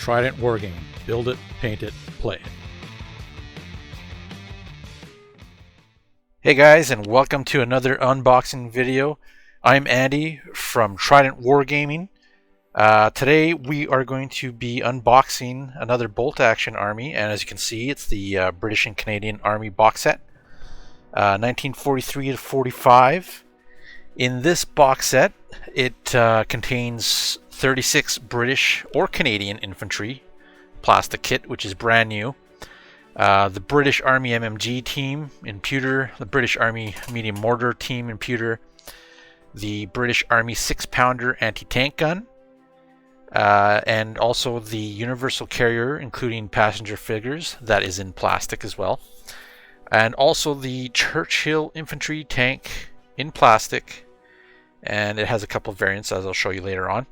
Trident Wargaming. Build it, paint it, play it. Hey guys, and welcome to another unboxing video. I'm Andy from Trident Wargaming. Today we are going to be unboxing another bolt-action army, and as you can see, it's the British and Canadian Army box set, 1943 to 45. In this box set, it contains 36 British or Canadian infantry plastic kit, which is brand new. The British Army MMG team in pewter, the British Army medium mortar team in pewter, the British Army 6-pounder anti-tank gun, and also the universal carrier, including passenger figures, that is in plastic as well, and also the Churchill infantry tank in plastic, and it has a couple of variants as I'll show you later on.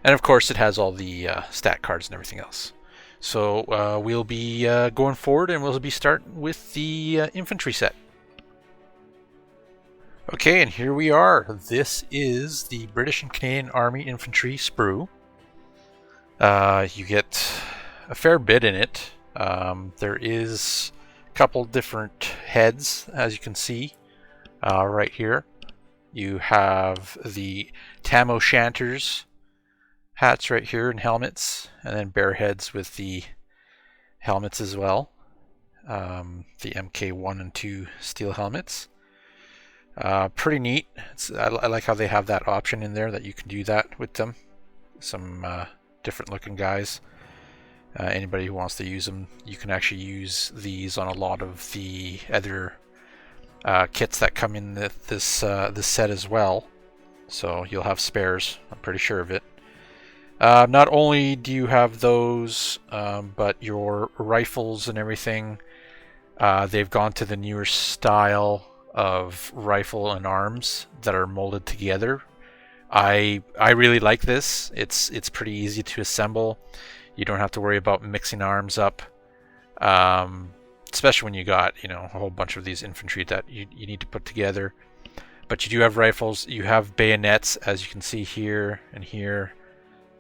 And of course it has all the stat cards and everything else. So we'll be going forward, and we'll be starting with the infantry set. Okay, and here we are. This is the British and Canadian Army Infantry sprue. You get a fair bit in it. There is a couple different heads, as you can see right here. You have the Tam O'Shanters hats right here and helmets, and then bear heads with the helmets as well. The MK1 and 2 steel helmets. Pretty neat. I like how they have that option in there that you can do that with them. Some different looking guys. Anybody who wants to use them, you can actually use these on a lot of the other kits that come in this set as well. So you'll have spares, I'm pretty sure of it. Not only do you have those, but your rifles and everything, they've gone to the newer style of rifle and arms that are molded together. I really like this. It's pretty easy to assemble. You don't have to worry about mixing arms up, especially when you got, you know, a whole bunch of these infantry that you need to put together. But you do have rifles. You have bayonets, as you can see here and here.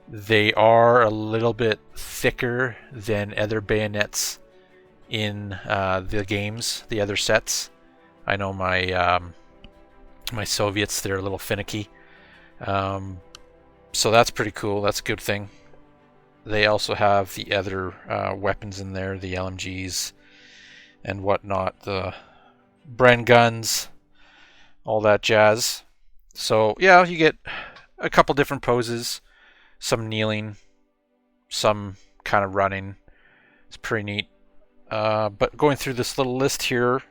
They are a little bit thicker than other bayonets in the games, the other sets. I know my my Soviets, they're a little finicky. So that's pretty cool. That's a good thing. They also have the other weapons in there, the LMGs and whatnot, the Bren guns, all that jazz. So yeah, you get a couple different poses. Some kneeling, some kind of running. It's pretty neat. But going through this little list here,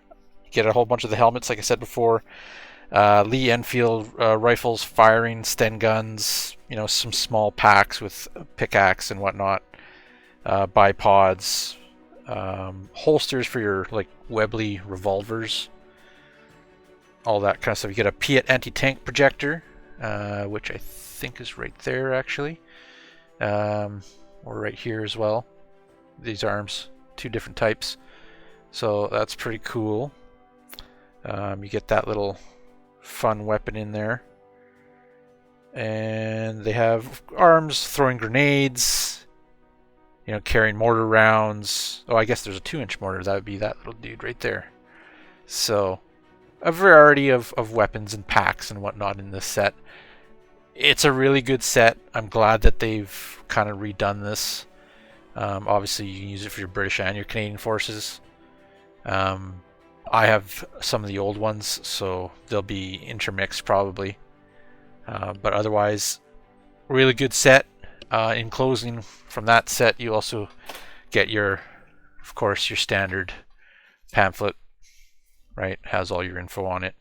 you get a whole bunch of the helmets, like I said before. Lee Enfield rifles, firing, Sten guns, you know, some small packs with pickaxe and whatnot. Bipods, holsters for your like Webley revolvers, all that kind of stuff. You get a Piat anti-tank projector, which I think is right there actually, or right here as well. These arms, two different types, so that's pretty cool. You get that little fun weapon in there, and they have arms throwing grenades, you know, carrying mortar rounds. Oh, I guess there's a 2-inch mortar. That would be that little dude right there. So a variety of weapons and packs and whatnot in this set. It's a really good set. I'm glad that they've kind of redone this. Obviously, you can use it for your British and your Canadian forces. I have some of the old ones, so they'll be intermixed probably. But otherwise, really good set. In closing, from that set, you also get your, of course, your standard pamphlet. Right, has all your info on it.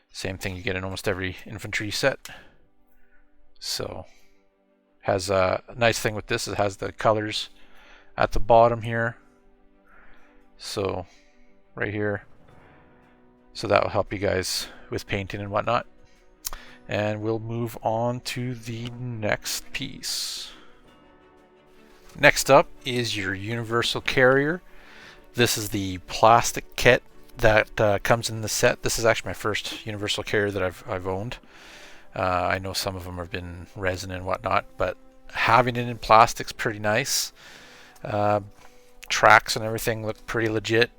Same thing you get in almost every infantry set. So, has a nice thing with this, it has the colors at the bottom here. So, right here. So that will help you guys with painting and whatnot. And we'll move on to the next piece. Next up is your universal carrier. This is the plastic kit that comes in the set. This is actually my first universal carrier that I've owned. I know some of them have been resin and whatnot, but having it in plastic's pretty nice. Tracks and everything look pretty legit.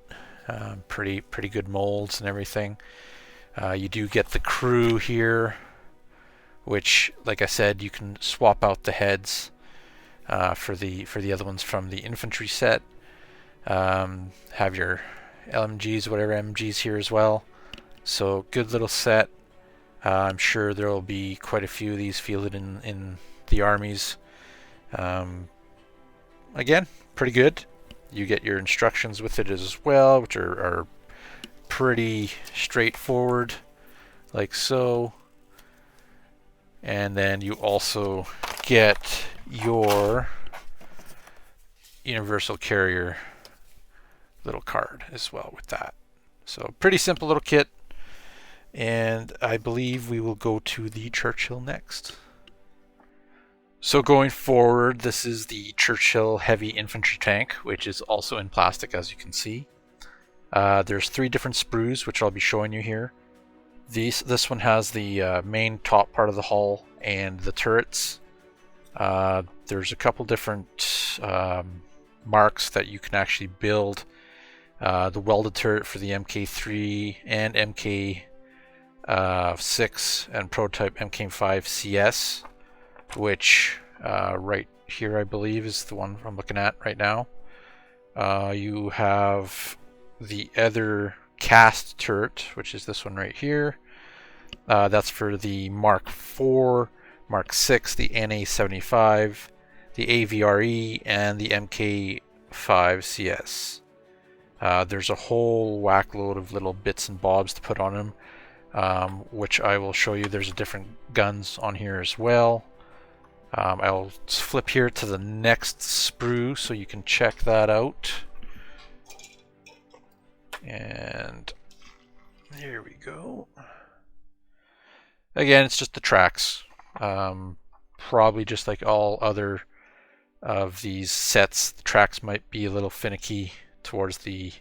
Pretty good molds and everything. You do get the crew here, which, like I said, you can swap out the heads for the other ones from the infantry set. Have your LMGs, whatever MGs here as well. So good little set. I'm sure there will be quite a few of these fielded in the armies. Again, pretty good. You get your instructions with it as well, which are pretty straightforward, like so. And then you also get your universal carrier little card as well with that. So pretty simple little kit. And I believe we will go to the Churchill next. So going forward, this is the Churchill heavy infantry tank, which is also in plastic, as you can see. There's 3 different sprues, which I'll be showing you here. This one has the main top part of the hull and the turrets. There's a couple different marks that you can actually build. The welded turret for the MK3 and MK6 and prototype MK5 CS, which right here I believe is the one I'm looking at right now. You have the other cast turret, which is this one right here. That's for the Mark IV, Mark VI, the NA75, the AVRE, and the MK5 CS. There's a whole whack load of little bits and bobs to put on them, which I will show you. There's different guns on here as well. I'll flip here to the next sprue so you can check that out. And here we go. Again, it's just the tracks. Probably just like all other of these sets, the tracks might be a little finicky towards the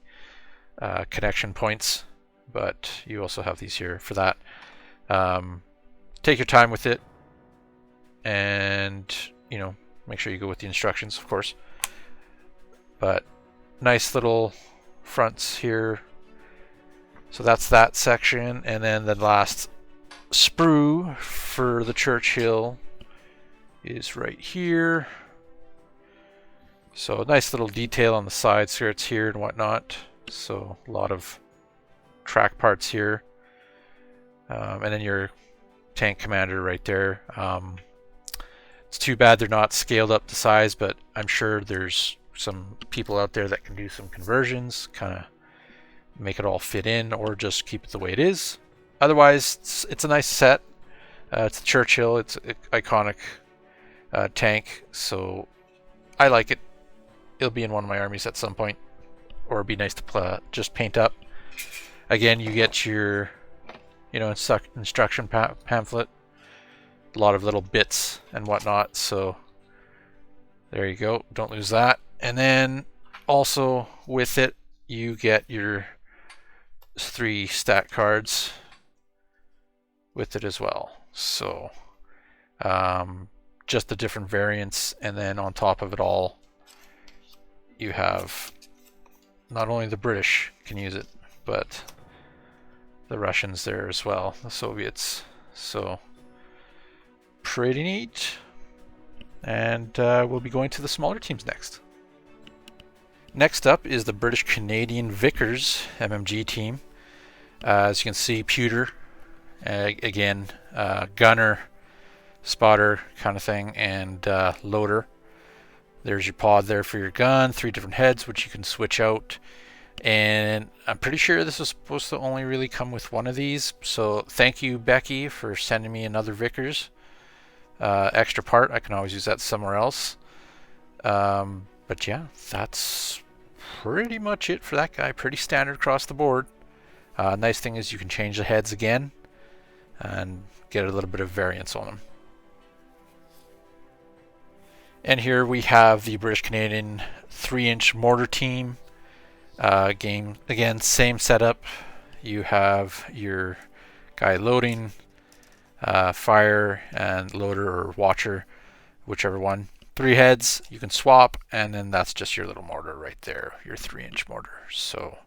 connection points, but you also have these here for that. Take your time with it, and make sure you go with the instructions, of course. But nice little fronts here. So that's that section, and then the last sprue for the Churchill is right here. So a nice little detail on the side skirts here and whatnot. So a lot of track parts here. And then your tank commander right there. It's too bad they're not scaled up to size, but I'm sure there's some people out there that can do some conversions, kind of make it all fit in, or just keep it the way it is. Otherwise, it's a nice set. It's a Churchill. It's an iconic tank, so I like it. It'll be in one of my armies at some point, or it'd be nice to just paint up. Again, you get your instruction pamphlet, a lot of little bits and whatnot, so there you go, don't lose that. And then also with it you get your 3 stat cards with it as well, so just the different variants. And then on top of it all, you have not only the British can use it, but the Russians there as well, the Soviets. So pretty neat. And we'll be going to the smaller teams next. Next up is the British Canadian Vickers MMG team. As you can see, pewter, again, gunner, spotter kind of thing, and loader. There's your pod there for your gun, 3 different heads which you can switch out. And I'm pretty sure this was supposed to only really come with one of these, so thank you, Becky, for sending me another Vickers extra part. I can always use that somewhere else. But yeah, that's pretty much it for that guy. Pretty standard across the board. Nice thing is you can change the heads again and get a little bit of variance on them. And here we have the British Canadian 3-inch mortar team. Game again, same setup. You have your guy loading, fire and loader or watcher whichever one. 3 heads, you can swap, and then that's just your little mortar right there, your 3-inch mortar. So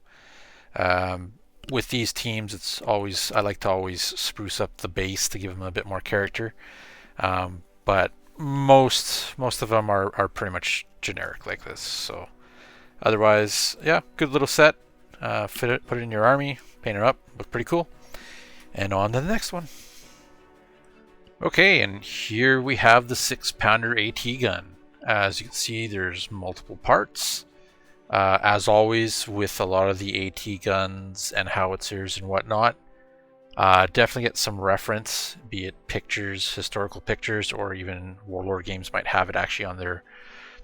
with these teams, it's always, I like to always spruce up the base to give them a bit more character. But most of them are pretty much generic like this. So otherwise, yeah, good little set. Fit it, put it in your army, paint it up, look pretty cool. And on to the next one. Okay, and here we have the 6-pounder AT gun. As you can see, there's multiple parts. As always, with a lot of the AT guns and howitzers and whatnot, definitely get some reference, be it pictures, historical pictures, or even Warlord Games might have it actually on their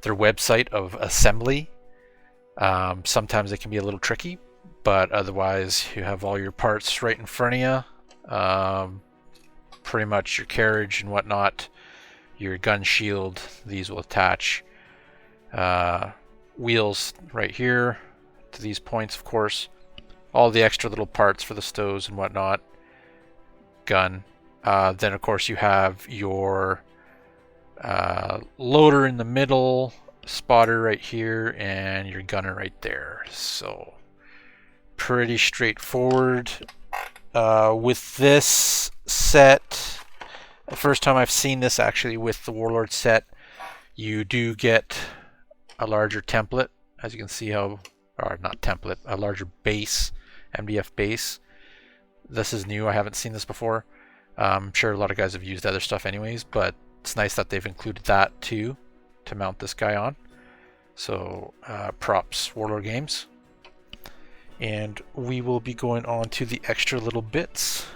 website of assembly. Sometimes it can be a little tricky, but otherwise you have all your parts right in front of you. Pretty much your carriage and whatnot, your gun shield, these will attach. Wheels right here to these points, of course. All the extra little parts for the stows and whatnot. Gun. Then of course you have your loader in the middle, spotter right here, and your gunner right there. So pretty straightforward. With this set, the first time I've seen this actually with the Warlord set, you do get a larger template, as you can see how, or not template, a larger base, MDF base. This is new, I haven't seen this before. I'm sure a lot of guys have used other stuff anyways, but it's nice that they've included that too to mount this guy on. So props Warlord Games. And we will be going on to the extra little bits.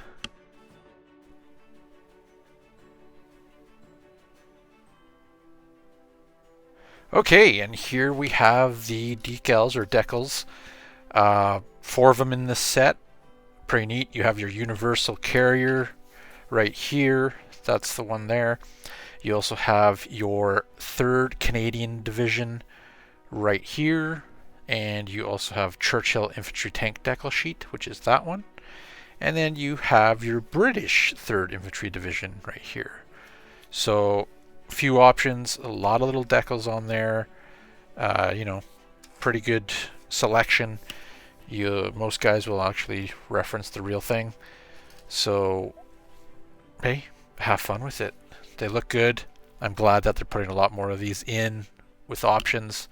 Okay, and here we have the decals or decals. 4 of them in this set. Pretty neat. You have your universal carrier right here. That's the one there. You also have your 3rd Canadian Division right here. And you also have Churchill Infantry Tank decal sheet, which is that one. And then you have your British 3rd Infantry Division right here. So a few options, a lot of little decals on there. You know, pretty good selection. Most guys will actually reference the real thing. So, hey, have fun with it. They look good. I'm glad that they're putting a lot more of these in with options.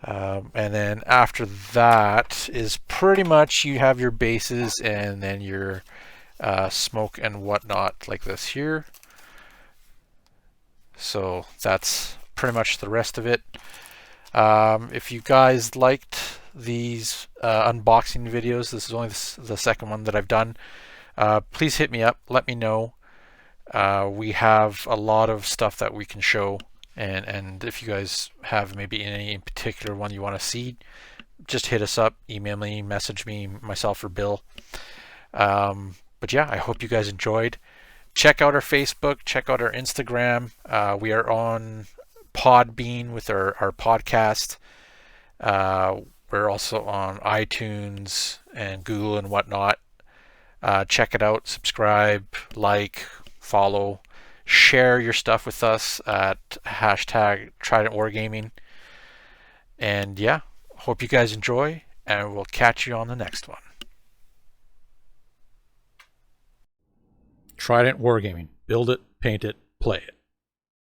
And then after that is pretty much you have your bases and then your smoke and whatnot like this here. So that's pretty much the rest of it. If you guys liked these unboxing videos, this is only the second one that I've done. Please hit me up, let me know. We have a lot of stuff that we can show. And if you guys have maybe any in particular one you want to see, just hit us up, email me, message me, myself or Bill. But yeah, I hope you guys enjoyed. Check out our Facebook, check out our Instagram. We are on Podbean with our podcast. We're also on iTunes and Google and whatnot. Check it out, subscribe, like, follow. Share your stuff with us at hashtag Trident Wargaming. And yeah, hope you guys enjoy, and we'll catch you on the next one. Trident Wargaming. Build it, paint it, play it.